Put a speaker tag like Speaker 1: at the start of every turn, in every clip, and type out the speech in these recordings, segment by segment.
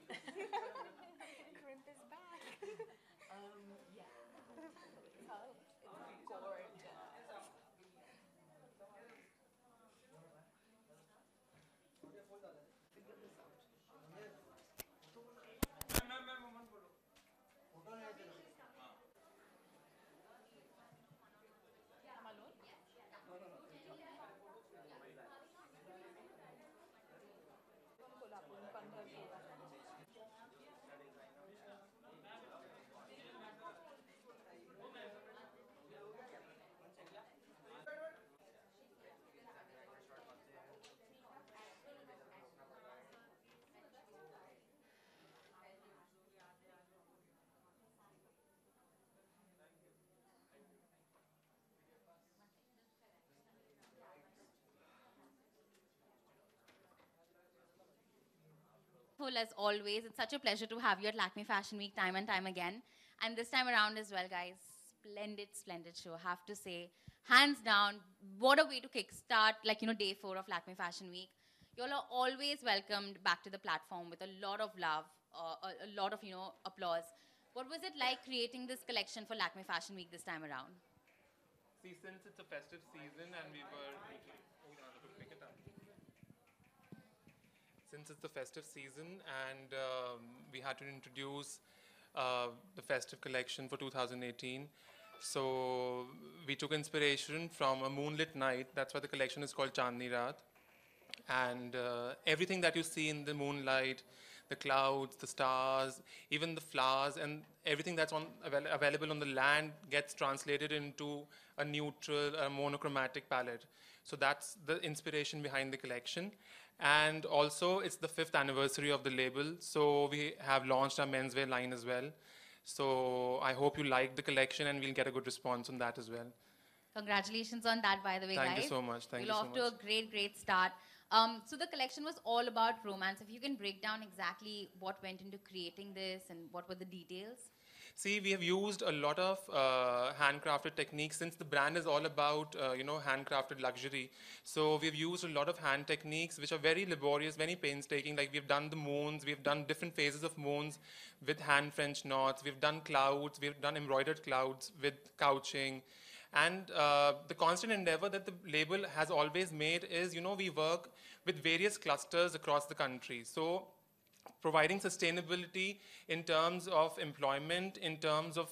Speaker 1: Crimp is back.
Speaker 2: Yeah.
Speaker 1: It's gorgeous.
Speaker 2: Figure this out.
Speaker 1: I'm alone. From Kolhapur, in Pandharpur.
Speaker 3: Full as always. It's such a pleasure to have you at Lakme Fashion Week time and time again. And this time around as well, guys. Splendid, splendid show. Have to say, hands down, what a way to kickstart, like, day 4 of Lakme Fashion Week. You all are always welcomed back to the platform with a lot of love, a lot of, applause. What was it like creating this collection for Lakme Fashion Week this time around?
Speaker 4: See, since it's a festive season and we were. Oh, yeah, to pick it up. Since it's the festive season and we had to introduce the festive collection for 2018. So we took inspiration from a moonlit night. That's why the collection is called Chandni Raat. And everything that you see in the moonlight, the clouds, the stars, even the flowers, and everything that's available on the land gets translated into a neutral, a monochromatic palette. So that's the inspiration behind the collection. And also, it's the 5th anniversary of the label, so we have launched our menswear line as well. So I hope you like the collection and we'll get a good response on that as well.
Speaker 3: Congratulations on that, by the way,
Speaker 4: Thank
Speaker 3: guys.
Speaker 4: you so much. Thank
Speaker 3: You're
Speaker 4: you so
Speaker 3: off to a
Speaker 4: much.
Speaker 3: great, great start. So the collection was all about romance. If you can break down exactly what went into creating this and what were the details.
Speaker 4: See, we have used a lot of handcrafted techniques since the brand is all about, handcrafted luxury. So we've used a lot of hand techniques which are very laborious, very painstaking. Like we've done the moons, we've done different phases of moons with hand French knots. We've done clouds, we've done embroidered clouds with couching. And the constant endeavor that the label has always made is, we work with various clusters across the country. So providing sustainability in terms of employment, in terms of,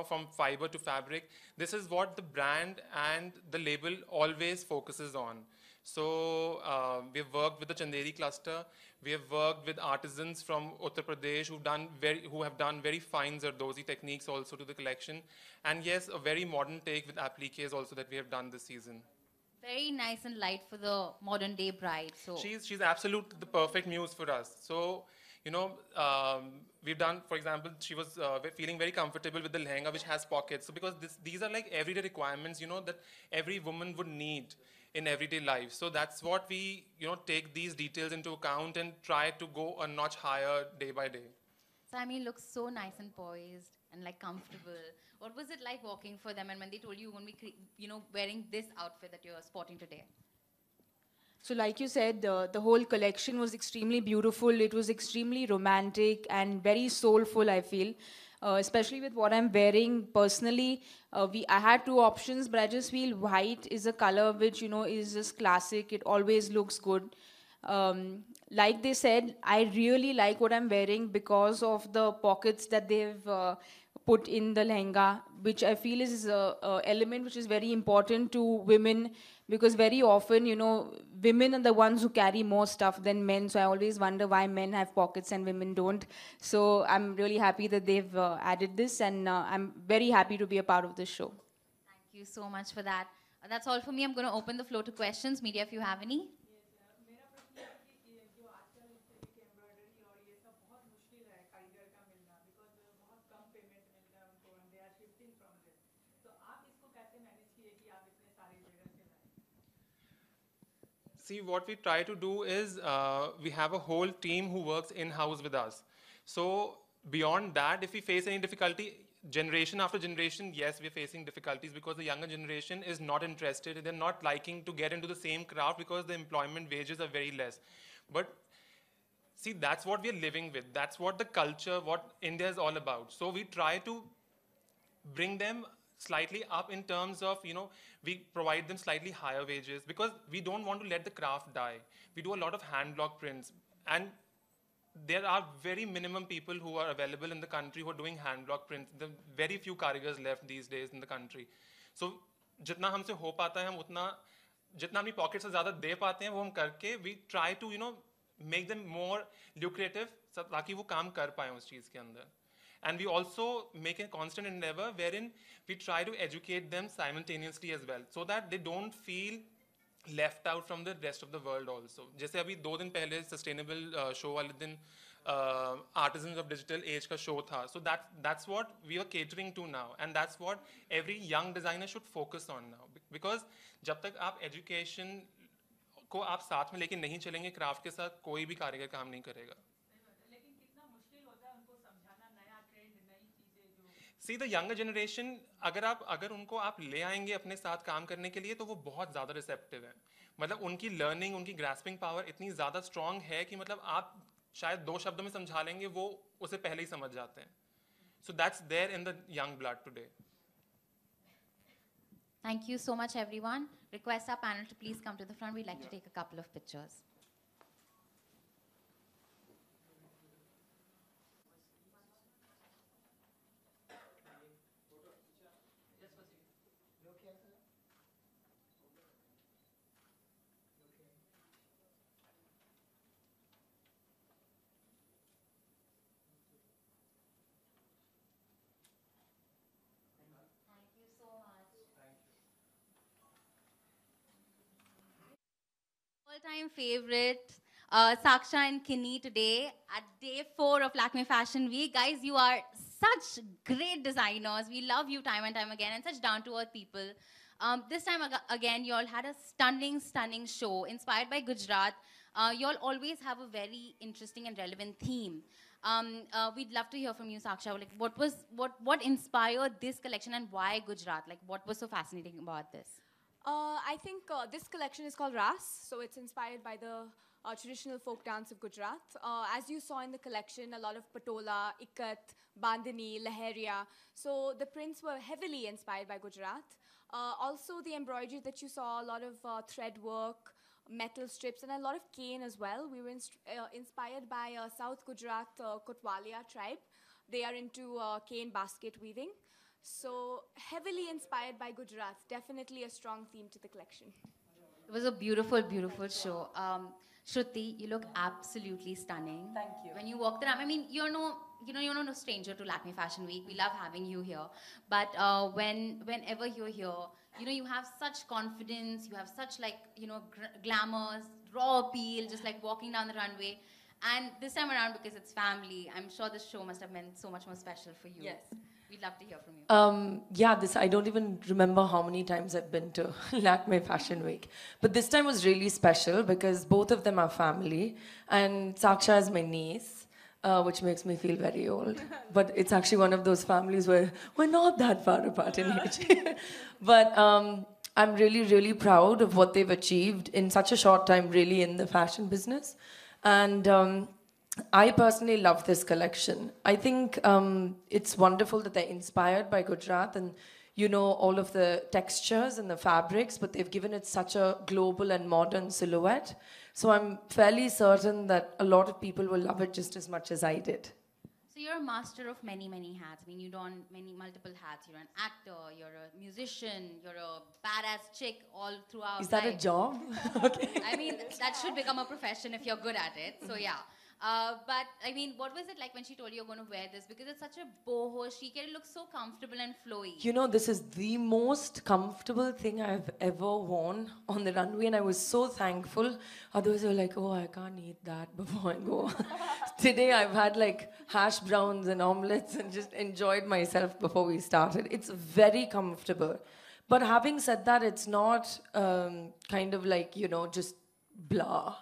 Speaker 4: from fiber to fabric. This is what the brand and the label always focuses on. So we've worked with the Chanderi cluster. We have worked with artisans from Uttar Pradesh who have done very fine Zardozi techniques also to the collection. And yes, a very modern take with appliques also that we have done this season.
Speaker 3: Very nice and light for the modern day bride. So
Speaker 4: She's absolutely the perfect muse for us. So, we've done, for example, she was feeling very comfortable with the lehenga, which has pockets. So, because these are like everyday requirements, that every woman would need in everyday life. So that's what we, take these details into account and try to go a notch higher day by day.
Speaker 3: Sammy looks so nice and poised and like comfortable. What was it like walking for them and when they told you when wearing this outfit that you're sporting today?
Speaker 5: So, like you said, the whole collection was extremely beautiful. It was extremely romantic and very soulful, I feel. Especially with what I'm wearing personally, I had two options, but I just feel white is a color which is just classic. It always looks good. Like they said, I really like what I'm wearing because of the pockets that they've put in the lehenga, which I feel is a element which is very important to women because very often, women are the ones who carry more stuff than men. So I always wonder why men have pockets and women don't. So I'm really happy that they've added this, and I'm very happy to be a part of this show.
Speaker 3: Thank you so much for that. That's all for me. I'm going to open the floor to questions. Media, if you have any.
Speaker 4: See, what we try to do is we have a whole team who works in-house with us. So beyond that, if we face any difficulty, generation after generation, yes, we're facing difficulties because the younger generation is not interested. They're not liking to get into the same craft because the employment wages are very less. But see, that's what we're living with. That's what the culture, what India is all about. So we try to bring them slightly up in terms of, we provide them slightly higher wages because we don't want to let the craft die. We do a lot of hand block prints, and there are very minimum people who are available in the country who are doing hand block prints. There are very few karigars left these days in the country. So जितना हमसे हो पाता है हम उतना जितना अपनी pocket से ज़्यादा दे पाते हैं वो हम करके we try to make them more lucrative ताकि वो काम कर पाएं उस चीज़ के अंदर. And we also make a constant endeavor wherein we try to educate them simultaneously as well so that they don't feel left out from the rest of the world also. जैसे अभी 2 दिन पहले sustainable show वाले दिन Artisans of Digital Age का show था. So that's what we are catering to now, and that's what every young designer should focus on now. Because जब तक आप education को आप साथ में लेके नहीं चलेंगे craft के साथ कोई भी कारीगर काम नहीं करेगा. See, the younger generation, अगर उनको आप ले आएंगे अपने साथ काम करने के लिए तो वो बहुत ज़्यादा रिसेप्टिव है. मतलब उनकी लर्निंग, उनकी ग्रास्पिंग पावर इतनी ज़्यादा स्ट्रॉन्ग है कि मतलब आप शायद 2 शब्दों में समझा लेंगे वो उसे पहले ही समझ जाते हैं. So that's there in the young blood today.
Speaker 3: Thank you so much, everyone. Request our panel to please come to the front. We'd like to take a couple of pictures. All-time favorite, Saksha and Kinney today at day 4 of Lakme Fashion Week. Guys, you are such great designers. We love you time and time again, and such down-to-earth people. This time again, you all had a stunning, stunning show inspired by Gujarat. You all always have a very interesting and relevant theme. We'd love to hear from you, Saksha. Like, what inspired this collection and why Gujarat? Like, what was so fascinating about this?
Speaker 1: I think this collection is called Ras, so it's inspired by the traditional folk dance of Gujarat. As you saw in the collection, a lot of patola, ikat, bandhani, laheria. So the prints were heavily inspired by Gujarat. Also the embroidery that you saw, a lot of thread work, metal strips, and a lot of cane as well. We were inspired by South Gujarat Kotwalia tribe. They are into cane basket weaving. So heavily inspired by Gujarat, definitely a strong theme to the collection.
Speaker 3: It was a beautiful, beautiful show. Shruti, you look absolutely stunning.
Speaker 2: Thank you.
Speaker 3: When you walked around, I mean, you're no stranger to Lakme Fashion Week. We love having you here. But whenever you're here, you have such confidence. You have such glamour, raw appeal, just like walking down the runway. And this time around, because it's family, I'm sure this show must have meant so much more special for you.
Speaker 2: Yes.
Speaker 3: We'd love to hear from you.
Speaker 2: Yeah, I don't even remember how many times I've been to Lakme Fashion Week. But this time was really special because both of them are family. And Saksha is my niece, which makes me feel very old. But it's actually one of those families where we're not that far apart in age. But I'm really, really proud of what they've achieved in such a short time, really, in the fashion business. And I personally love this collection. I think it's wonderful that they're inspired by Gujarat and, all of the textures and the fabrics, but they've given it such a global and modern silhouette. So I'm fairly certain that a lot of people will love it just as much as I did.
Speaker 3: So you're a master of many, many hats. I mean, you don multiple hats. You're an actor, you're a musician, you're a badass chick all throughout.
Speaker 2: Is that a job? Okay.
Speaker 3: I mean, that should become a profession if you're good at it. So yeah. But I mean, what was it like when she told you you're going to wear this? Because it's such a boho chic. It looks so comfortable and flowy.
Speaker 2: This is the most comfortable thing I've ever worn on the runway, and I was so thankful. Others were like, oh, I can't eat that before I go. Today I've had hash browns and omelets and just enjoyed myself before we started. It's very comfortable. But having said that, it's not just blah.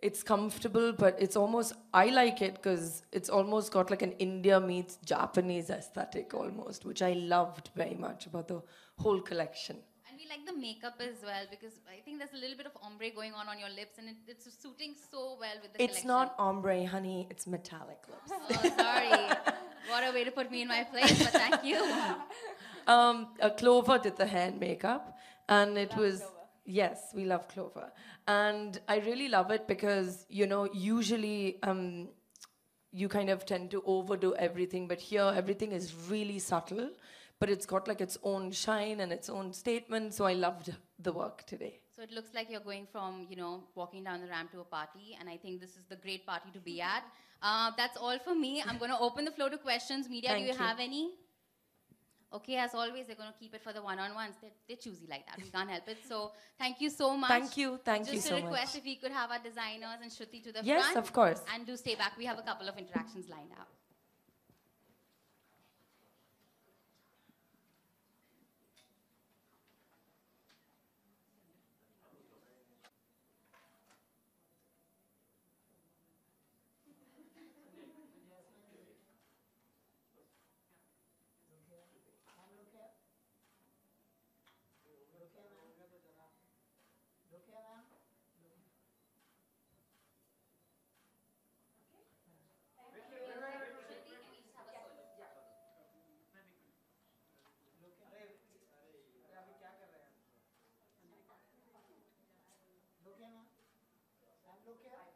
Speaker 2: It's comfortable, but it's almost, I like it because it's almost got like an India meets Japanese aesthetic almost, which I loved very much about the whole collection.
Speaker 3: And we like the makeup as well, because I think there's a little bit of ombre going on your lips, and it's suiting so well with the collection.
Speaker 2: It's not ombre, honey. It's metallic lips.
Speaker 3: Oh, sorry. What a way to put me in my place, but thank you.
Speaker 2: Clover did the hair and makeup, and it was yes, we love Clover, and I really love it because usually you kind of tend to overdo everything, but here everything is really subtle, but it's got like its own shine and its own statement. So I loved the work today.
Speaker 3: So it looks like you're going from, walking down the ramp to a party, and I think this is the great party to be at. That's all for me. I'm going to open the floor to questions. Media, do you have any? Okay, as always, they're going to keep it for the one-on-ones. They're choosy like that. We can't help it. So thank you so much.
Speaker 2: Thank you so much.
Speaker 3: Just a request, if we could have our designers and Shruti to the front.
Speaker 2: Yes, of course.
Speaker 3: And do stay back. We have a couple of interactions lined up.
Speaker 6: Look here, ma'am. Look here.